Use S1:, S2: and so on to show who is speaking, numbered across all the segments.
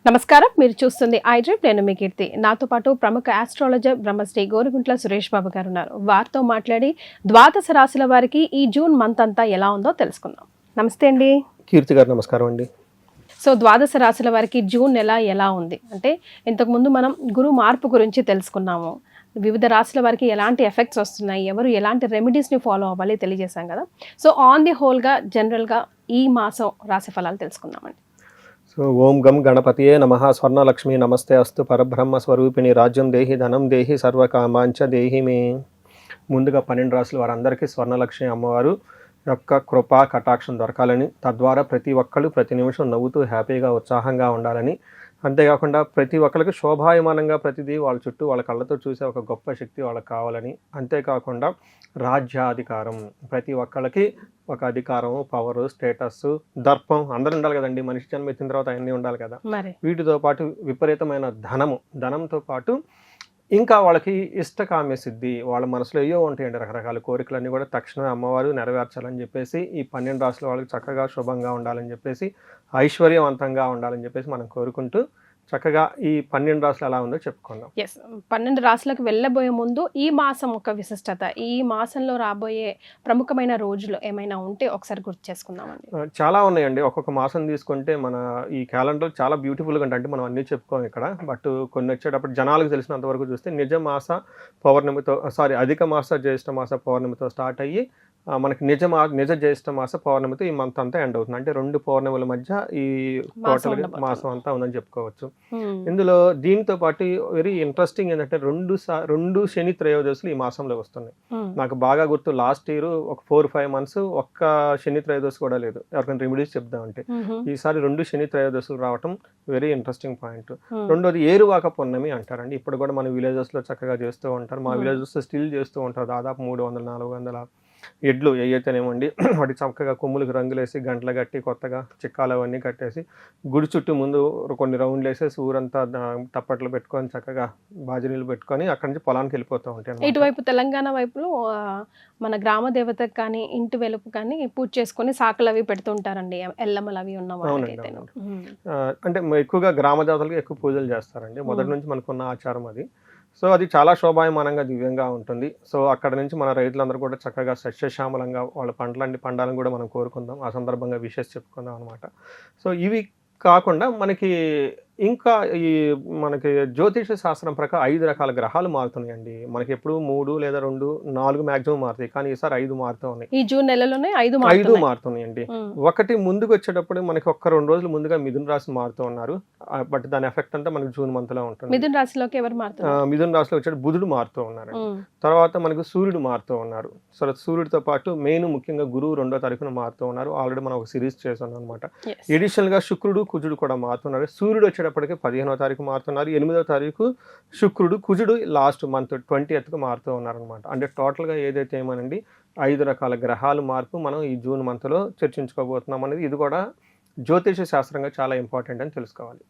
S1: నమస్కారం, మీరు చూస్తుంది ఐడ్రీమ్. నేను మీ కీర్తి. నాతో పాటు ప్రముఖ ఆస్ట్రాలజర్ బ్రహ్మశ్రీ గోరుగుంట్ల సురేష్ బాబు గారు ఉన్నారు. వారితో మాట్లాడి ద్వాదశ రాశుల వారికి ఈ జూన్ మంత్ అంతా ఎలా ఉందో తెలుసుకుందాం. నమస్తే అండి.
S2: కీర్తి గారు నమస్కారం అండి.
S1: సో ద్వాదశ రాశుల వారికి జూన్ నెల ఎలా ఉంది అంటే, ఇంతకుముందు మనం గురు మార్పు గురించి తెలుసుకున్నాము. వివిధ రాశుల వారికి ఎలాంటి ఎఫెక్ట్స్ వస్తున్నాయి, ఎవరు ఎలాంటి రెమెడీస్ని ఫాలో అవ్వాలి తెలియజేశాం కదా. సో ఆన్ ది హోల్గా జనరల్గా ఈ మాసం రాశి ఫలాలు తెలుసుకుందామండి.
S2: సో ఓం గం గణపతియే నమః. స్వర్ణలక్ష్మి నమస్తే అస్తు. పరబ్రహ్మ స్వరూపిణి రాజ్యం దేహి ధనం దేహి సర్వకామాంచ దేహి మే. ముందుగా 12 రాశుల వారందరికీ స్వర్ణలక్ష్మి అమ్మవారు యొక్క కృపా కటాక్షం దొరకాలని, తద్వారా ప్రతి ఒక్కళ్ళు ప్రతి నిమిషం నవ్వుతూ హ్యాపీగా ఉత్సాహంగా ఉండాలని, అంతేకాకుండా ప్రతి ఒక్కరికి శోభాయమానంగా ప్రతిదీ వాళ్ళ చుట్టూ వాళ్ళ కళ్ళతో చూసే ఒక గొప్ప శక్తి వాళ్ళకి కావాలని, అంతేకాకుండా రాజ్యాధికారం, ప్రతి ఒక్కళ్ళకి ఒక అధికారం, పవరు, స్టేటస్, దర్పం అందరూ ఉండాలి కదండి. మనిషి జన్మ ఎత్తిన తర్వాత అన్నీ ఉండాలి కదా. వీటితో పాటు విపరీతమైన ధనంతో పాటు ఇంకా వాళ్ళకి ఇష్టకామ్య సిద్ధి, వాళ్ళ మనసులో ఏవో ఉంటాయండి రకరకాల కోరికలన్నీ కూడా తక్షణమే అమ్మవారు నెరవేర్చాలని చెప్పేసి, ఈ 12 రాశుల వాళ్ళకి చక్కగా శుభంగా ఉండాలని చెప్పేసి, ఐశ్వర్యవంతంగా ఉండాలని చెప్పేసి మనం కోరుకుంటూ చక్కగా ఈ 12 రాశులు ఎలా ఉందో చెప్పుకుందాం.
S1: 12 రాశులకు వెళ్ళబోయే ముందు ఈ మాసం ఒక విశిష్టత, ఈ మాసంలో రాబోయే ప్రముఖమైన రోజులు ఏమైనా ఉంటే ఒకసారి గుర్తు చేసుకుందామండి.
S2: చాలా ఉన్నాయండి. ఒక్కొక్క మాసం తీసుకుంటే మన ఈ క్యాలెండర్ చాలా బ్యూటిఫుల్గా అంటే మనం అన్నీ చెప్పుకోం ఇక్కడ. బట్ కొన్ని వచ్చేటప్పుడు జనాలకు తెలిసినంత వరకు చూస్తే అధిక మాస జ్యేష్ఠ మాస పౌర్ణమితో స్టార్ట్ అయ్యి మనకి నిజ జ్యేష్ఠ మాస పౌర్ణమితో ఈ మంత్ అంతా ఎండ్ అవుతుంది. అంటే 2 పౌర్ణముల మధ్య ఈ టోటల్ మాసం అంతా ఉందని చెప్పుకోవచ్చు. ఇందులో దీనితో పాటు వెరీ ఇంట్రెస్టింగ్ ఏంటంటే 2 శని త్రయోదశులు ఈ మాసంలో వస్తున్నాయి. నాకు బాగా గుర్తు, లాస్ట్ ఇయర్ ఒక 4-5 months ఒక్క శని త్రయోదశి కూడా లేదు. ఎవరికైనా రెమెడీస్ చెప్దామంటే ఈసారి 2 శని త్రయోదశులు రావటం వెరీ ఇంట్రెస్టింగ్ పాయింట్. రెండోది ఏరువాక పౌర్ణమి అంటారండి. ఇప్పుడు కూడా మన విలేజెస్ లో చక్కగా చేస్తూ ఉంటారు. మా విలేజెస్ స్టిల్ చేస్తూ ఉంటారు. దాదాపు 300-400 ఎడ్లు ఏవైతేనేమండి వాటి చక్కగా కొమ్ములకు రంగులేసి గంటలు కట్టి కొత్తగా చిక్కాలు అవన్నీ కట్టేసి గుడి చుట్టూ ముందు కొన్ని రౌండ్లు వేసేసి ఊరంతా తప్పట్లు పెట్టుకొని చక్కగా బాజనీలు పెట్టుకొని అక్కడి నుంచి పొలానికి వెళ్ళిపోతూ ఉంటాయి.
S1: ఇటువైపు తెలంగాణ వైపులో మన గ్రామ దేవతకు కానీ ఇంటి వెలుపు కానీ పూజ చేసుకొని సాకులు అవి పెడుతుంటారండి, ఎల్లమ్మలు అవి ఉన్న వాళ్ళకైతే.
S2: అంటే ఎక్కువగా గ్రామ దేవతలకు ఎక్కువ పూజలు చేస్తారండి. మొదటి నుంచి మనకున్న ఆచారం అది. సో అది చాలా శోభాయమానంగా దివ్యంగా ఉంటుంది. సో అక్కడ నుంచి మన రైతులందరూ కూడా చక్కగా సస్యశ్యామలంగా వాళ్ళ పండాలని కూడా మనం కోరుకుందాం. ఆ సందర్భంగా విషెస్ చెప్పుకుందాం అనమాట. సో ఇవి కాకుండా ఇంకా మనకి జ్యోతిష శాస్త్రం ప్రకారం 5 రకాల గ్రహాలు మారుతున్నాయండి. మనకి ఎప్పుడు 3 లేదా 2, 4 మాక్సిమం మారుతాయి. కానీ ఈసారి 5 మారుతూ ఉన్నాయి.
S1: ఈ జూన్ నెలలోనే 5
S2: మారుతున్నాయండి. ఒకటి ముందుకు వచ్చేటప్పుడు మనకి 1-2 రోజులు ముందుగా మిథున రాశి మారుతూ ఉన్నారు. బట్ దాని ఎఫెక్ట్ అంతా మనకి జూన్ మంత్ లో ఉంటుంది.
S1: మిథున రాశిలోకి ఎవరు మారుతున్నారు?
S2: మిథున రాశిలో వచ్చే బుధుడు మారుతూ ఉన్నారు. తర్వాత మనకు సూర్యుడు మారుతూ ఉన్నారు. సో సూర్యుడితో పాటు ముఖ్యంగా గురువు 2వ తారీఖున మారుతూ ఉన్నారు. ఆల్రెడీ మనం ఒక సిరీస్ చేసాం అనమాట. ఎడిషనల్ గా శుక్రుడు, కుజుడు కూడా మారుతున్నారు. సూర్యుడు వచ్చేటప్పటికి 15వ తారీఖు మారుతున్నారు. 8వ తారీఖు శుక్రుడు, కుజుడు లాస్ట్ మంత్ 20th మారుతూ ఉన్నారనమాట. అంటే టోటల్గా ఏదైతే ఏమనండి 5 రకాల గ్రహాలు మార్పు మనం ఈ జూన్ మంత్లో చర్చించుకోబోతున్నాం అనేది ఇది కూడా జ్యోతిష శాస్త్రంగా చాలా ఇంపార్టెంట్ అని తెలుసుకోవాలి.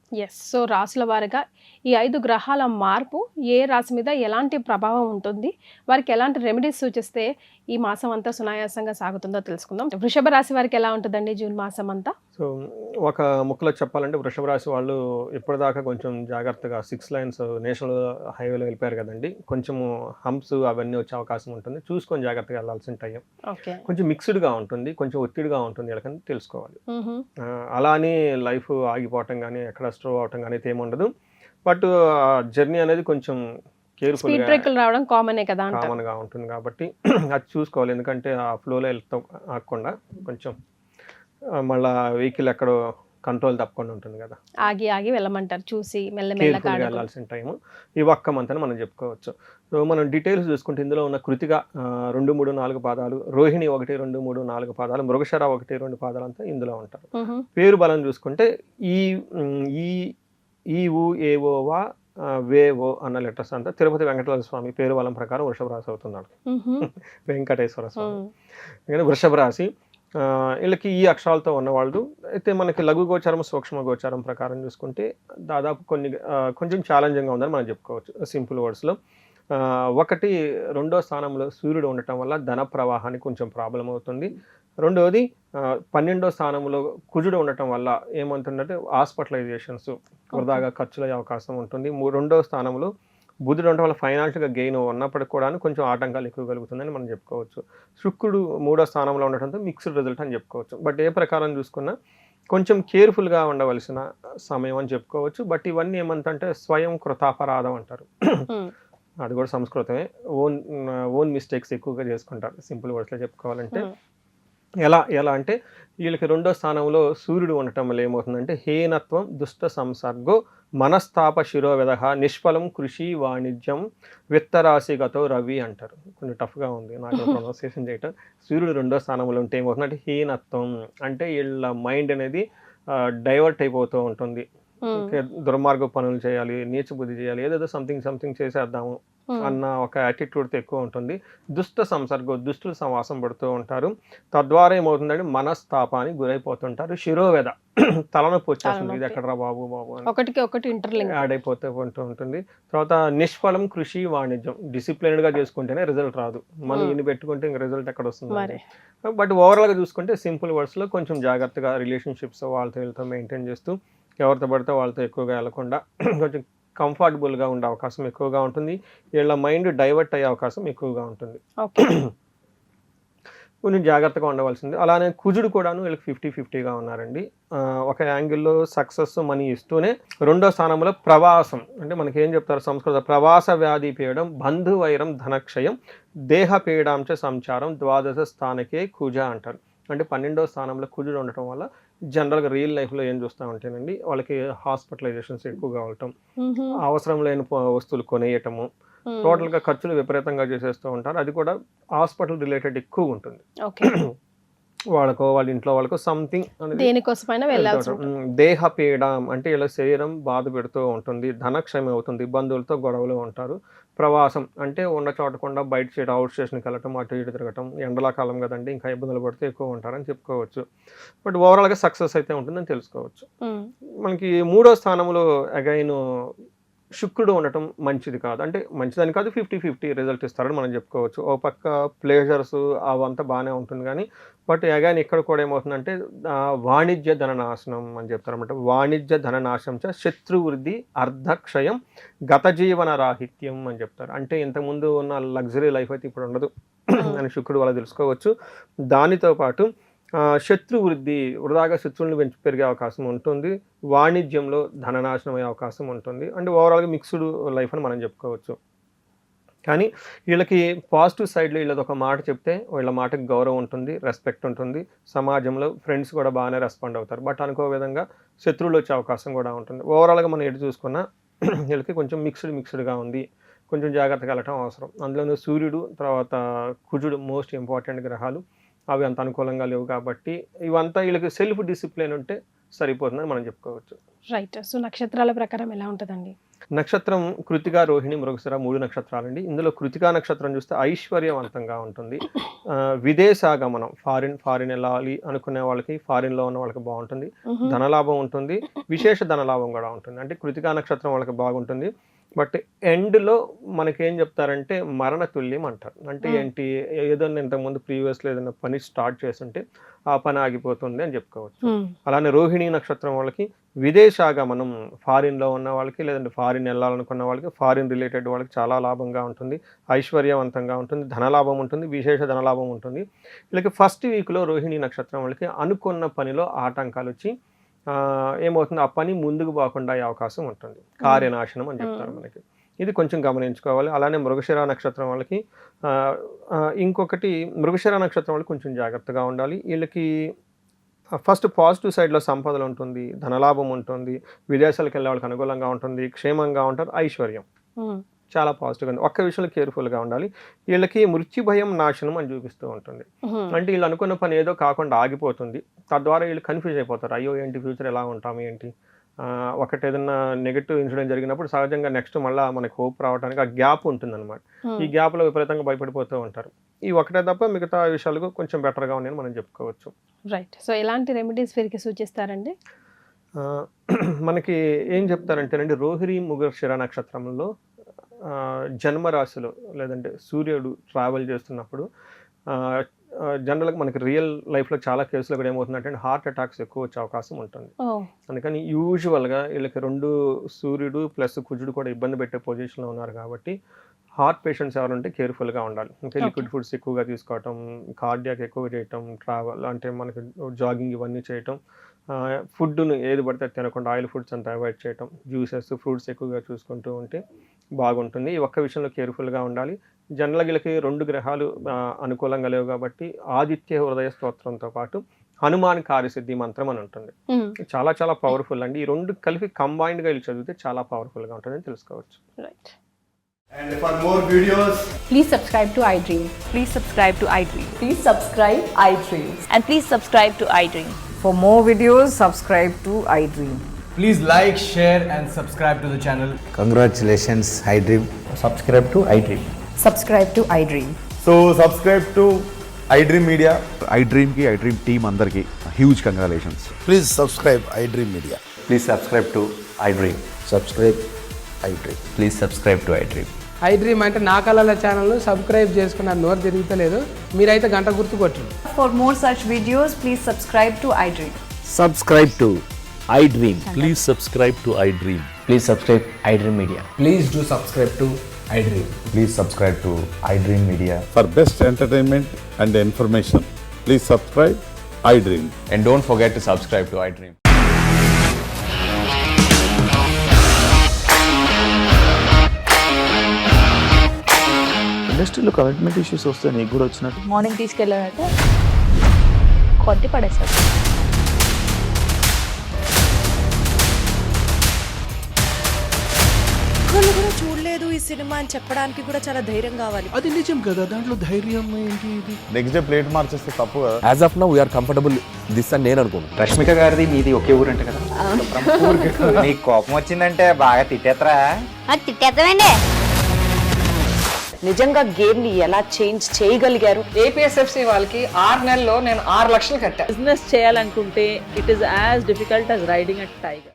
S1: సో రాశుల వారిగా ఈ 5 గ్రహాల మార్పు ఏ రాశి మీద ఎలాంటి ప్రభావం ఉంటుంది, వారికి ఎలాంటి రెమెడీస్ సూచిస్తే ఈ మాసం అంతా సునాయాసంగా సాగుతుందో తెలుసుకుందాం. వృషభ రాశి వారికి ఎలా ఉంటుందండి జూన్ మాసం అంతా?
S2: సో ఒక ముక్కలో చెప్పాలంటే వృషభ రాశి వాళ్ళు ఇప్పటిదాకా కొంచెం జాగ్రత్తగా 6 lanes నేషనల్ హైవేలో వెళ్ళిపోయారు కదండి. కొంచెము హంప్స్ అవన్నీ వచ్చే అవకాశం ఉంటుంది. చూసుకొని జాగ్రత్తగా వెళ్ళాల్సిన టైం. కొంచెం మిక్స్డ్గా ఉంటుంది, కొంచెం ఒత్తిడిగా ఉంటుంది, వీళ్ళకని తెలుసుకోవాలి. అలా అని లైఫ్ ఆగిపోవటం కానీ ఎక్కడ స్ట్రో అవటం కానీ అయితే ఏముండదు. బట్ జర్నీ అనేది కొంచెం
S1: కేర్ఫుల్ రావడం
S2: కామన్గా ఉంటుంది కాబట్టి అది చూసుకోవాలి. ఎందుకంటే ఆ ఫ్లోలో వెళ్తాం ఆగకుండా కొంచెం మళ్ళా వెహికల్ ఎక్కడో కంట్రోల్ తప్పకుండా ఉంటుంది కదా,
S1: ఆగి వెళ్ళమంటారు. చూసి మెల్లమెల్లగా
S2: వెళ్ళాల్సిన టైము ఈ ఒక్క మంత్ అని మనం చెప్పుకోవచ్చు. సో మనం డీటెయిల్స్ చూసుకుంటే ఇందులో ఉన్న కృతిక 2, 3, 4 పాదాలు, రోహిణి 1, 2, 3, 4 పాదాలు, మృగశిర 1, 2 పాదాలు అంతా ఇందులో ఉంటారు. పేరు బలం చూసుకుంటే ఈ ఊ ఏ ఓ వా వేవో అన్న లెటర్స్ అంతా తిరుపతి వెంకటేశ్వర స్వామి పేరు బలం ప్రకారం వృషభ రాశి అవుతున్నాడు. వెంకటేశ్వర స్వామి వృషభ రాశి. వీళ్ళకి ఈ అక్షరాలతో ఉన్నవాళ్ళు అయితే మనకి లఘు గోచారం, సూక్ష్మ గోచారం ప్రకారం చూసుకుంటే దాదాపు కొంచెం ఛాలెంజింగ్గా ఉందని మనం చెప్పుకోవచ్చు సింపుల్ వర్డ్స్లో. ఒకటి రెండో స్థానంలో సూర్యుడు ఉండటం వల్ల ధన ప్రవాహానికి కొంచెం ప్రాబ్లం అవుతుంది. రెండవది 12వ స్థానంలో కుజుడు ఉండటం వల్ల ఏమవుతుందంటే హాస్పిటలైజేషన్స్ వృధాగా ఖర్చులయ్యే అవకాశం ఉంటుంది. రెండవ స్థానంలో బుధుడు ఉండటం వల్ల ఫైనాన్షియల్గా గెయిన్ ఉన్నప్పటికి కూడా కొంచెం ఆటంకాలు ఎక్కువ కలుగుతుందని మనం చెప్పుకోవచ్చు. శుక్రుడు 3వ స్థానంలో ఉండటంతో మిక్స్డ్ రిజల్ట్ అని చెప్పుకోవచ్చు. బట్ ఏ ప్రకారం చూసుకున్నా కొంచెం కేర్ఫుల్గా ఉండవలసిన సమయం అని చెప్పుకోవచ్చు. బట్ ఇవన్నీ ఏమంటే స్వయం కృతాపరాధం అంటారు. అది కూడా సంస్కృతమే. ఓన్ మిస్టేక్స్ ఎక్కువగా చేసుకుంటారు. సింపుల్ వర్డ్స్లో చెప్పుకోవాలంటే ఎలా అంటే వీళ్ళకి రెండో స్థానంలో సూర్యుడు ఉండటం వల్ల ఏమవుతుందంటే హీనత్వం, దుష్ట సంసర్గో, మనస్తాప శిరోవిదహ, నిష్ఫలం కృషి వాణిజ్యం, విత్తరాశిగతో రవి అంటారు. కొంచెం టఫ్గా ఉంది నాకు ప్రొనౌన్సియేషన్ చేయటం. సూర్యుడు రెండో స్థానంలో ఉంటే ఏమవుతుందంటే హీనత్వం అంటే వీళ్ళ మైండ్ అనేది డైవర్ట్ అయిపోతూ ఉంటుంది. దుర్మార్గ పనులు చేయాలి, నీచ బుద్ధి చేయాలి, ఏదేదో సంథింగ్ చేసేద్దాము అన్న ఒక యాటిట్యూడ్తో ఎక్కువ ఉంటుంది. దుష్ట సంసర్గం, దుష్టులు సమాసం పడుతూ ఉంటారు. తద్వారా ఏమవుతుందంటే మనస్తాపానికి గురైపోతుంటారు. శిరోవేద తలనొప్పి వచ్చేస్తుంది, ఇది ఎక్కడరా బాబు అని
S1: ఒకటి ఇంటర్లింక్
S2: యాడ్ అయిపోతూ ఉంటుంది. తర్వాత నిష్ఫలం కృషి వాణిజ్యం, డిసిప్లిన్డ్గా చేసుకుంటేనే రిజల్ట్ రాదు. మనం ఇన్ని పెట్టుకుంటే ఇంక రిజల్ట్ ఎక్కడ వస్తుంది. బట్ ఓవరాల్గా చూసుకుంటే సింపుల్ వర్డ్స్లో కొంచెం జాగ్రత్తగా రిలేషన్షిప్స్ వాళ్ళతో వీళ్ళతో మెయింటైన్ చేస్తూ ఎవరితో పడితే వాళ్ళతో ఎక్కువగా వెళ్లకుండా కొంచెం కంఫర్టబుల్గా ఉండే అవకాశం ఎక్కువగా ఉంటుంది. వీళ్ళ మైండ్ డైవర్ట్ అయ్యే అవకాశం ఎక్కువగా ఉంటుంది. కొంచెం జాగ్రత్తగా ఉండవలసింది. అలానే కుజుడు కూడాను వీళ్ళకి 50-50గా ఉన్నారండి. ఒక యాంగిల్లో సక్సెస్ మనీ ఇస్తూనే రెండో స్థానంలో ప్రవాసం అంటే మనకి ఏం చెప్తారు సంస్కృత, ప్రవాస వ్యాధి పీడం, బంధువైరం, ధనక్షయం, దేహ పీడాంచ సంచారం, ద్వాదశ స్థానకే కుజ అంటారు. అంటే 12వ స్థానంలో కుజుడు ఉండటం వల్ల జనరల్గా రియల్ లైఫ్లో ఏం చూస్తూ ఉంటేనండి వాళ్ళకి హాస్పిటలైజేషన్స్ ఎక్కువగా ఉండటం, అవసరం లేని వస్తువులు కొనేయటము, టోటల్గా ఖర్చులు విపరీతంగా చేసేస్తూ ఉంటారు. అది కూడా హాస్పిటల్ రిలేటెడ్ ఎక్కువ ఉంటుంది. వాళ్ళ ఇంట్లో వాళ్ళకు సంథింగ్ దేహ పీడం అంటే ఇలా శరీరం బాధ పెడుతూ ఉంటుంది. ధనక్షయం అవుతుంది, బంధువులతో గొడవలు ఉంటారు. ప్రవాసం అంటే ఉన్న చోటకుండా బయట అవుట్ స్టేషన్కి వెళ్ళటం, అటు ఇటు తిరగటం, ఎండలాకాలం కదండి ఇంకా ఇబ్బందులు పడితే ఎక్కువ ఉంటారని చెప్పుకోవచ్చు. బట్ ఓవరాల్గా సక్సెస్ అయితే ఉంటుందని తెలుసుకోవచ్చు. మనకి 3వ స్థానంలో అగైన్ శుక్రుడు ఉండటం మంచిది కాదు, అంటే మంచిదని కాదు, 50-50 రిజల్ట్ ఇస్తారని మనం చెప్పుకోవచ్చు. ఓ పక్క ప్లేజర్స్ అవంతా బాగానే ఉంటుంది కానీ బట్ అగైన్ ఇక్కడ కూడా ఏమవుతుందంటే వాణిజ్య ధననాశనం అని చెప్తారన్నమాట. వాణిజ్య ధననాశనం శత్రువృద్ధి, అర్ధక్షయం, గత జీవన రాహిత్యం అని చెప్తారు. అంటే ఇంతకుముందు ఉన్న లగ్జరీ లైఫ్ అయితే ఇప్పుడు ఉండదు అని శుక్రుడు వల్ల తెలుసుకోవచ్చు. దానితో పాటు శత్రు వృద్ధి, వృధాగా శత్రువులను పెరిగే అవకాశం ఉంటుంది. వాణిజ్యంలో ధననాశనం అయ్యే అవకాశం ఉంటుంది. అంటే ఓవరాల్గా మిక్స్డ్ లైఫ్ అని మనం చెప్పుకోవచ్చు. కానీ వీళ్ళకి పాజిటివ్ సైడ్లో వీళ్ళది ఒక మాట చెప్తే వీళ్ళ మాటకి గౌరవం ఉంటుంది, రెస్పెక్ట్ ఉంటుంది. సమాజంలో ఫ్రెండ్స్ కూడా బాగానే రెస్పాండ్ అవుతారు. బట్ అనుకో విధంగా శత్రువులు వచ్చే అవకాశం కూడా ఉంటుంది. ఓవరాల్గా మనం ఎటు చూసుకున్నా వీళ్ళకి కొంచెం మిక్స్డ్గా ఉంది. కొంచెం జాగ్రత్తగా వెళ్ళటం అవసరం. అందులోనూ సూర్యుడు తర్వాత కుజుడు మోస్ట్ ఇంపార్టెంట్ గ్రహాలు, అవి అంత అనుకూలంగా లేవు కాబట్టి ఇవంతా వీళ్ళకి సెల్ఫ్ డిసిప్లిన్ ఉంటే సరిపోతుందని మనం చెప్పుకోవచ్చు.
S1: రైట్. సో నక్షత్రాల ప్రకారం ఎలా ఉంటుందండి?
S2: నక్షత్రం కృతిక, రోహిణి, మృగశిర 3 నక్షత్రాలండి. ఇందులో కృతికా నక్షత్రం చూస్తే ఐశ్వర్యవంతంగా ఉంటుంది. విదేశాగమనం, ఫారిన్ వెళ్ళాలి అనుకునే వాళ్ళకి, ఫారిన్లో ఉన్న వాళ్ళకి బాగుంటుంది. ధనలాభం ఉంటుంది, విశేష ధనలాభం కూడా ఉంటుంది. అంటే కృతికా నక్షత్రం వాళ్ళకి బాగుంటుంది. బట్ ఎండ్లో మనకేం చెప్తారంటే మరణ తుల్యం అంటారు. అంటే ఏంటి, ఏదైనా ఇంతకుముందు ప్రీవియస్లో ఏదైనా పని స్టార్ట్ చేస్తుంటే ఆ పని ఆగిపోతుంది అని చెప్పుకోవచ్చు. అలానే రోహిణి నక్షత్రం వాళ్ళకి విదేశాగమనం, ఫారిన్లో ఉన్న వాళ్ళకి లేదంటే ఫారిన్ వెళ్ళాలనుకున్న వాళ్ళకి, ఫారిన్ రిలేటెడ్ వాళ్ళకి చాలా లాభంగా ఉంటుంది, ఐశ్వర్యవంతంగా ఉంటుంది, ధనలాభం ఉంటుంది, విశేష ధనలాభం ఉంటుంది. వీళ్ళకి ఫస్ట్ వీక్లో రోహిణి నక్షత్రం వాళ్ళకి అనుకున్న పనిలో ఆటంకాలు వచ్చి ఏమవుతుంది, ఆ పని ముందుకు పోకుండా అయ్యే అవకాశం ఉంటుంది. కార్యనాశనం అని చెప్తారు మనకి. ఇది కొంచెం గమనించుకోవాలి. అలానే మృగశిర నక్షత్రం వాళ్ళకి ఇంకొకటి, మృగశిర నక్షత్రం వాళ్ళకి కొంచెం జాగ్రత్తగా ఉండాలి. వీళ్ళకి ఫస్ట్ పాజిటివ్ సైడ్లో సంపదలు ఉంటుంది, ధనలాభం ఉంటుంది, విదేశాలకు వెళ్ళే వాళ్ళకి అనుకూలంగా ఉంటుంది, క్షేమంగా ఉంటారు, ఐశ్వర్యం చాలా పాజిటివ్గా ఉంది. ఒక్క విషయంలో కేర్ఫుల్గా ఉండాలి. వీళ్ళకి మృత్యు భయం, నాశనం అని చూపిస్తూ ఉంటుంది. అంటే వీళ్ళు అనుకున్న పని ఏదో కాకుండా ఆగిపోతుంది. తద్వారా వీళ్ళు కన్ఫ్యూజ్ అయిపోతారు. అయ్యో ఏంటి ఫ్యూచర్ ఎలా ఉంటాము ఏంటి, ఒకటి ఏదైనా నెగిటివ్ ఇన్సిడెంట్ జరిగినప్పుడు సహజంగా నెక్స్ట్ మళ్ళీ మనకి హోప్ రావడానికి ఆ గ్యాప్ ఉంటుంది అనమాట. ఈ గ్యాప్లో విపరీతంగా భయపడిపోతూ ఉంటారు. ఈ ఒకటే తప్ప మిగతా విషయాలకు కొంచెం బెటర్గా ఉన్నాయని మనం చెప్పుకోవచ్చు.
S1: రైట్. సో ఎలాంటి రెమెడీస్ వీరికి సూచిస్తారండి?
S2: మనకి ఏం చెప్తారంటేనండి, రోహిణి మృగశిర నక్షత్రంలో జన్మరాశిలో లేదంటే సూర్యుడు ట్రావెల్ చేస్తున్నప్పుడు జనరల్గా మనకి రియల్ లైఫ్లో చాలా కేసులో కూడా ఏమవుతుందంటే హార్ట్ అటాక్స్ ఎక్కువ వచ్చే అవకాశం ఉంటుంది. అందుకని యూజువల్గా వీళ్ళకి 2 సూర్యుడు ప్లస్ కుజుడు కూడా ఇబ్బంది పెట్టే పొజిషన్లో ఉన్నారు కాబట్టి హార్ట్ పేషెంట్స్ ఎవరు ఉంటే కేర్ఫుల్గా ఉండాలి. ఇంకా లిక్విడ్ ఫుడ్స్ ఎక్కువగా తీసుకోవటం, కార్డియాక్ ఎక్కువ చేయటం, ట్రావెల్ అంటే మనకి జాగింగ్ ఇవన్నీ చేయటం, ఫుడ్ను ఏది పడితే తినకుండా ఆయిల్ ఫుడ్స్ అంతా అవాయిడ్ చేయటం, జ్యూసెస్ ఫ్రూట్స్ ఎక్కువగా చూసుకుంటూ ఉంటే బాగుంటుంది. ఈ ఒక్క విషయంలో కేర్ఫుల్గా ఉండాలి. జనరల్గా వీళ్ళకి 2 గ్రహాలు అనుకూలంగా లేవు కాబట్టి ఆదిత్య హృదయ స్తోత్రంతో పాటు హనుమాన్ కార్యసిద్ధి మంత్రం అని ఉంటుంది. చాలా చాలా పవర్ఫుల్ అండి. ఈ 2 కలిపి కంబైన్డ్గా వీళ్ళు చదివితే చాలా పవర్ఫుల్గా ఉంటుందని తెలుసుకోవచ్చు.
S1: Right.
S3: And for more videos,
S4: Please subscribe to iDream.
S5: Please subscribe to iDream.
S4: Please subscribe iDream.
S5: And please subscribe to iDream.
S4: For more videos, subscribe to iDream.
S3: please like, share and subscribe to the channel.
S6: Congratulations, iDream. Subscribe to iDream.
S4: Subscribe to iDream.
S3: So subscribe to iDream Media.
S7: iDream team అందరికి huge congratulations.
S6: Please subscribe iDream Media.
S7: Please subscribe to iDream.
S6: Subscribe iDream.
S7: Please subscribe to iDream.
S8: iDream అంటే నా కళల ఛానల్ను subscribe చేసుకున్న నోరు తిరుగుతలేదు, మీరైతే గంట గుర్తు కొట్టండి.
S4: For more such videos, please subscribe to iDream.
S6: Subscribe to iDream.
S9: Please subscribe to iDream.
S6: Please subscribe iDream Media.
S3: Please do subscribe to iDream.
S7: Please subscribe to iDream Media.
S9: For best entertainment and information, please subscribe iDream.
S7: And don't forget to subscribe to iDream.
S9: ఇండస్ట్రీలో commitment issues వస్తే నీకు కూడా వచ్చినట్టు
S5: morning తీసుకెళ్ళారంటే కొట్టి పడేశారు.
S10: ఒక్కళ్ళు కూడా చూడలేదు ఈ సినిమా అని చెప్పడానికి కూడా చాలా ధైర్యం కావాలి.
S9: అది నిజం కదా, దాంట్లో ధైర్యం ఏంటి? ఇది
S7: నెక్స్ట్ డే ప్లేట్ మార్చేస్తే తప్పు కదా.
S9: As of now we are comfortable this అని నేను అనుకుంటున్నాను.
S6: రష్మిక గారిది మీది ఒకే ఊరు అంటే కదా. నీకు కోపం వచ్చిందంటే బాగా తిట్టేత్తరా?
S5: తిట్టేద్దామండి.
S10: నిజంగా గేమ్ ని ఎలా చేంజ్ చేయగలిగారు?
S8: APSFC వాళ్ళకి 6 నెలల్లో నేను 6 లక్షలు కట్టా.
S5: బిజినెస్ చేయాలనుకుంటే it is as difficult as riding a tiger.